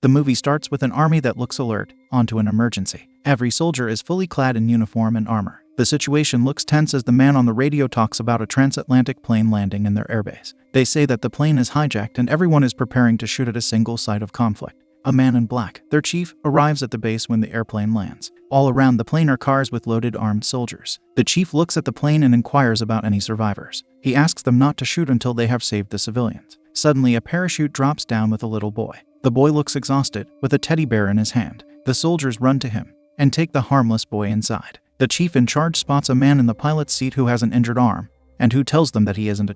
The movie starts with an army that looks alert, onto an emergency. Every soldier is fully clad in uniform and armor. The situation looks tense as the man on the radio talks about a transatlantic plane landing in their airbase. They say that the plane is hijacked and everyone is preparing to shoot at a single site of conflict. A man in black, their chief, arrives at the base when the airplane lands. All around the plane are cars with loaded armed soldiers. The chief looks at the plane and inquires about any survivors. He asks them not to shoot until they have saved the civilians. Suddenly, a parachute drops down with a little boy. The boy looks exhausted, with a teddy bear in his hand. The soldiers run to him and take the harmless boy inside. The chief in charge spots a man in the pilot's seat who has an injured arm and who tells them that he isn't.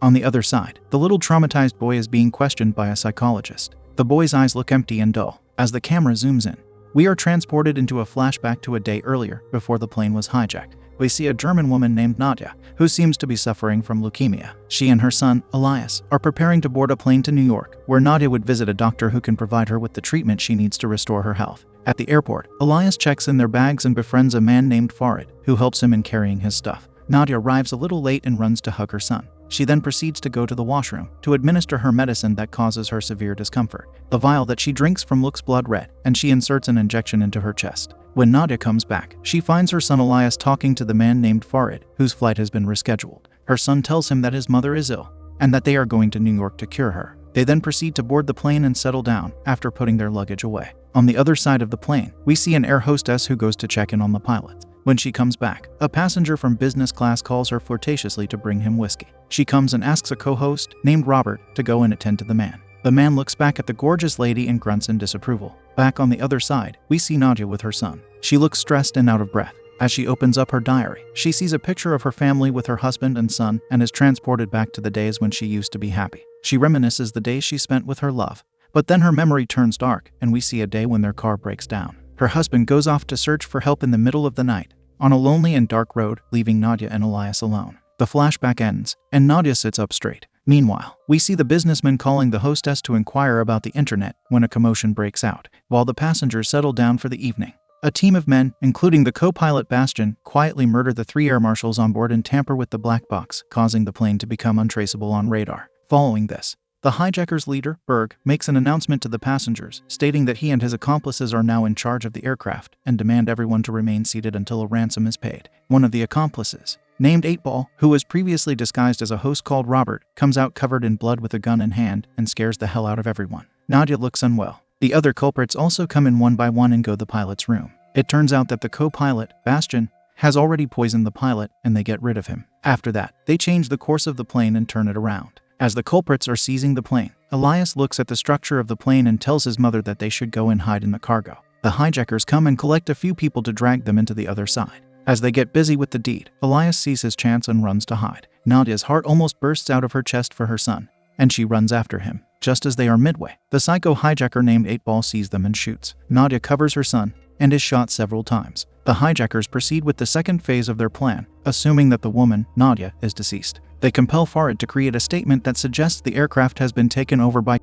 On the other side, the little traumatized boy is being questioned by a psychologist. The boy's eyes look empty and dull. As the camera zooms in, we are transported into a flashback to a day earlier, before the plane was hijacked. We see a German woman named Nadia, who seems to be suffering from leukemia. She and her son, Elias, are preparing to board a plane to New York, where Nadia would visit a doctor who can provide her with the treatment she needs to restore her health. At the airport, Elias checks in their bags and befriends a man named Farid, who helps him in carrying his stuff. Nadia arrives a little late and runs to hug her son. She then proceeds to go to the washroom to administer her medicine that causes her severe discomfort. The vial that she drinks from looks blood red, and she inserts an injection into her chest. When Nadia comes back, she finds her son Elias talking to the man named Farid, whose flight has been rescheduled. Her son tells him that his mother is ill, and that they are going to New York to cure her. They then proceed to board the plane and settle down, after putting their luggage away. On the other side of the plane, we see an air hostess who goes to check in on the pilots. When she comes back, a passenger from business class calls her flirtatiously to bring him whiskey. She comes and asks a co-host, named Robert, to go and attend to the man. The man looks back at the gorgeous lady and grunts in disapproval. Back on the other side, we see Nadia with her son. She looks stressed and out of breath. As she opens up her diary, she sees a picture of her family with her husband and son and is transported back to the days when she used to be happy. She reminisces the days she spent with her love. But then her memory turns dark, and we see a day when their car breaks down. Her husband goes off to search for help in the middle of the night, on a lonely and dark road, leaving Nadia and Elias alone. The flashback ends, and Nadia sits up straight. Meanwhile, we see the businessman calling the hostess to inquire about the internet when a commotion breaks out. While the passengers settle down for the evening, a team of men, including the co-pilot Bastian, quietly murder the 3 air marshals on board and tamper with the black box, causing the plane to become untraceable on radar. Following this, the hijackers' leader, Berg, makes an announcement to the passengers, stating that he and his accomplices are now in charge of the aircraft and demand everyone to remain seated until a ransom is paid. One of the accomplices, named 8-Ball, who was previously disguised as a host called Robert, comes out covered in blood with a gun in hand and scares the hell out of everyone. Nadia looks unwell. The other culprits also come in one by one and go to the pilot's room. It turns out that the co-pilot, Bastian, has already poisoned the pilot, and they get rid of him. After that, they change the course of the plane and turn it around. As the culprits are seizing the plane, Elias looks at the structure of the plane and tells his mother that they should go and hide in the cargo. The hijackers come and collect a few people to drag them into the other side. As they get busy with the deed, Elias sees his chance and runs to hide. Nadia's heart almost bursts out of her chest for her son, and she runs after him. Just as they are midway, the psycho hijacker named 8-Ball sees them and shoots. Nadia covers her son and is shot several times. The hijackers proceed with the second phase of their plan, assuming that the woman, Nadia, is deceased. They compel Farid to create a statement that suggests the aircraft has been taken over by,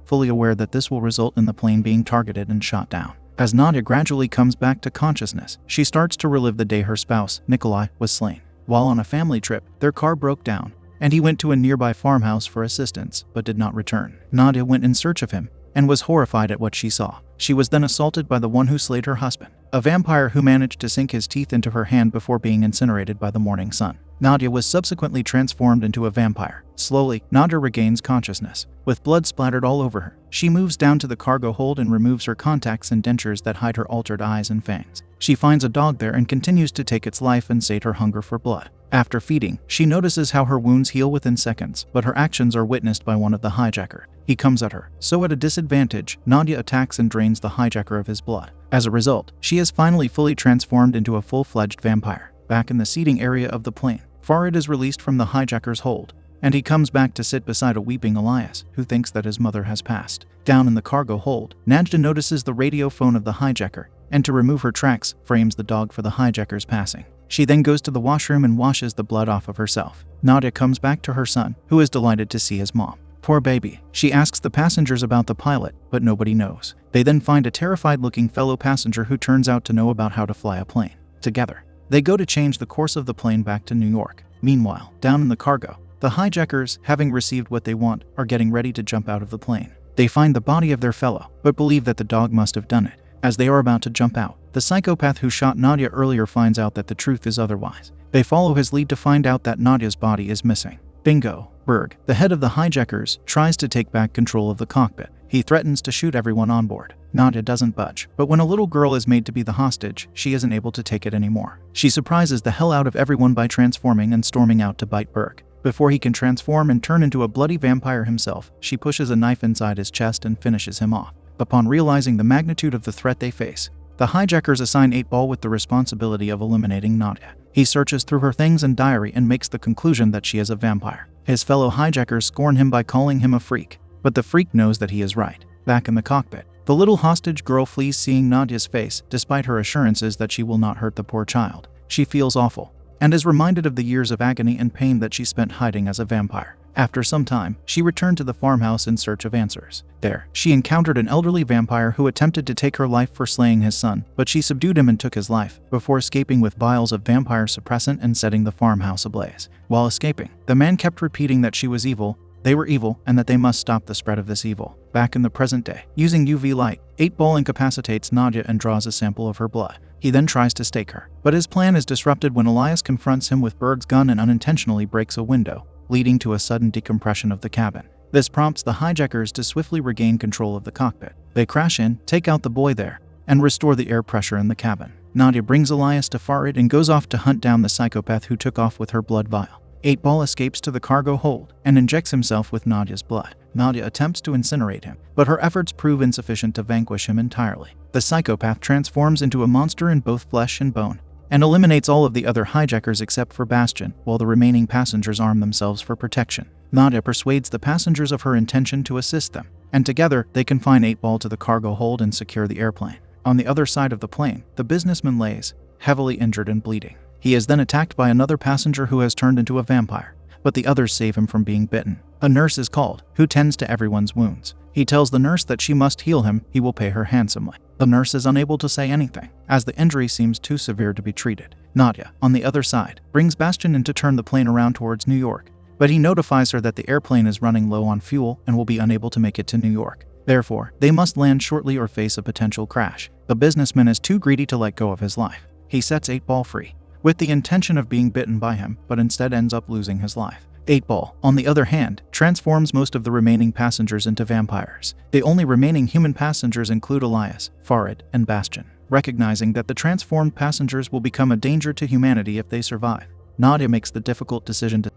fully aware that this will result in the plane being targeted and shot down. As Nadia gradually comes back to consciousness, she starts to relive the day her spouse, Nikolai, was slain. While on a family trip, their car broke down, and he went to a nearby farmhouse for assistance, but did not return. Nadia went in search of him, and was horrified at what she saw. She was then assaulted by the one who slayed her husband, a vampire who managed to sink his teeth into her hand before being incinerated by the morning sun. Nadia was subsequently transformed into a vampire. Slowly, Nadia regains consciousness. With blood splattered all over her, she moves down to the cargo hold and removes her contacts and dentures that hide her altered eyes and fangs. She finds a dog there and continues to take its life and sate her hunger for blood. After feeding, she notices how her wounds heal within seconds, but her actions are witnessed by one of the hijacker. He comes at her. So at a disadvantage, Nadia attacks and drains the hijacker of his blood. As a result, she is finally fully transformed into a full-fledged vampire. Back in the seating area of the plane, Farid is released from the hijacker's hold, and he comes back to sit beside a weeping Elias, who thinks that his mother has passed. Down in the cargo hold, Najda notices the radio phone of the hijacker, and to remove her tracks, frames the dog for the hijacker's passing. She then goes to the washroom and washes the blood off of herself. Nadia comes back to her son, who is delighted to see his mom. Poor baby. She asks the passengers about the pilot, but nobody knows. They then find a terrified-looking fellow passenger who turns out to know about how to fly a plane. Together, they go to change the course of the plane back to New York. Meanwhile, down in the cargo, the hijackers, having received what they want, are getting ready to jump out of the plane. They find the body of their fellow, but believe that the dog must have done it. As they are about to jump out, the psychopath who shot Nadia earlier finds out that the truth is otherwise. They follow his lead to find out that Nadia's body is missing. Bingo. Berg, the head of the hijackers, tries to take back control of the cockpit. He threatens to shoot everyone on board. Nadia doesn't budge, but when a little girl is made to be the hostage, she isn't able to take it anymore. She surprises the hell out of everyone by transforming and storming out to bite Berg. Before he can transform and turn into a bloody vampire himself, she pushes a knife inside his chest and finishes him off. Upon realizing the magnitude of the threat they face, the hijackers assign 8-Ball with the responsibility of eliminating Nadia. He searches through her things and diary and makes the conclusion that she is a vampire. His fellow hijackers scorn him by calling him a freak, but the freak knows that he is right. Back in the cockpit, the little hostage girl flees seeing Nadia's face, despite her assurances that she will not hurt the poor child. She feels awful, and is reminded of the years of agony and pain that she spent hiding as a vampire. After some time, she returned to the farmhouse in search of answers. There, she encountered an elderly vampire who attempted to take her life for slaying his son, but she subdued him and took his life, before escaping with vials of vampire suppressant and setting the farmhouse ablaze. While escaping, the man kept repeating that she was evil, they were evil, and that they must stop the spread of this evil. Back in the present day, using UV light, 8-Ball incapacitates Nadia and draws a sample of her blood. He then tries to stake her, but his plan is disrupted when Elias confronts him with Berg's gun and unintentionally breaks a window, leading to a sudden decompression of the cabin. This prompts the hijackers to swiftly regain control of the cockpit. They crash in, take out the boy there, and restore the air pressure in the cabin. Nadia brings Elias to Farid and goes off to hunt down the psychopath who took off with her blood vial. 8-Ball escapes to the cargo hold and injects himself with Nadia's blood. Nadia attempts to incinerate him, but her efforts prove insufficient to vanquish him entirely. The psychopath transforms into a monster in both flesh and bone, and eliminates all of the other hijackers except for Bastion, while the remaining passengers arm themselves for protection. Nadia persuades the passengers of her intention to assist them, and together they confine 8-Ball to the cargo hold and secure the airplane. On the other side of the plane, the businessman lays, heavily injured and bleeding. He is then attacked by another passenger who has turned into a vampire, but the others save him from being bitten. A nurse is called, who tends to everyone's wounds. He tells the nurse that she must heal him, he will pay her handsomely. The nurse is unable to say anything, as the injury seems too severe to be treated. Nadia, on the other side, brings Bastion in to turn the plane around towards New York, but he notifies her that the airplane is running low on fuel and will be unable to make it to New York. Therefore, they must land shortly or face a potential crash. The businessman is too greedy to let go of his life. He sets 8-Ball free, with the intention of being bitten by him, but instead ends up losing his life. 8-Ball, on the other hand, transforms most of the remaining passengers into vampires. The only remaining human passengers include Elias, Farid, and Bastion. Recognizing that the transformed passengers will become a danger to humanity if they survive, Nadia makes the difficult decision to...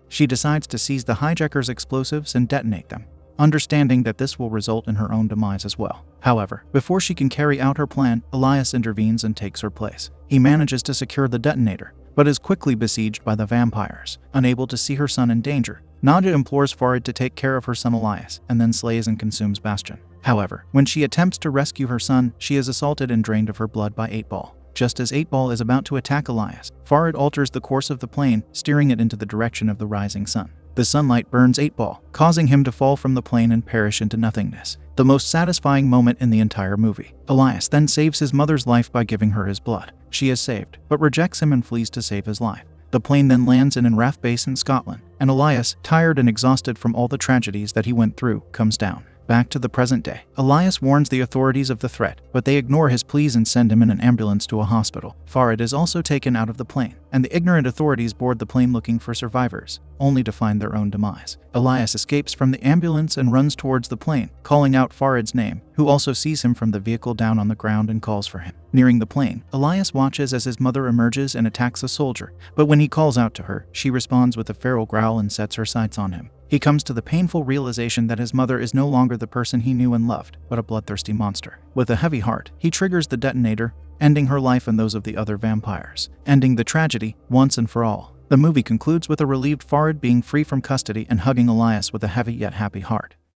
She decides to seize the hijackers' explosives and detonate them, understanding that this will result in her own demise as well. However, before she can carry out her plan, Elias intervenes and takes her place. He manages to secure the detonator, but is quickly besieged by the vampires. Unable to see her son in danger, Nadia implores Farid to take care of her son Elias, and then slays and consumes Bastion. However, when she attempts to rescue her son, she is assaulted and drained of her blood by 8-Ball. Just as 8-Ball is about to attack Elias, Farid alters the course of the plane, steering it into the direction of the rising sun. The sunlight burns 8-Ball, causing him to fall from the plane and perish into nothingness. The most satisfying moment in the entire movie. Elias then saves his mother's life by giving her his blood. She is saved, but rejects him and flees to save his life. The plane then lands in Rath Base in Scotland, and Elias, tired and exhausted from all the tragedies that he went through, comes down. Back to the present day, Elias warns the authorities of the threat, but they ignore his pleas and send him in an ambulance to a hospital. Farid is also taken out of the plane, and the ignorant authorities board the plane looking for survivors, only to find their own demise. Elias escapes from the ambulance and runs towards the plane, calling out Farid's name, who also sees him from the vehicle down on the ground and calls for him. Nearing the plane, Elias watches as his mother emerges and attacks a soldier, but when he calls out to her, she responds with a feral growl and sets her sights on him. He comes to the painful realization that his mother is no longer the person he knew and loved, but a bloodthirsty monster. With a heavy heart, he triggers the detonator, ending her life and those of the other vampires, ending the tragedy once and for all. The movie concludes with a relieved Farid being free from custody and hugging Elias with a heavy yet happy heart.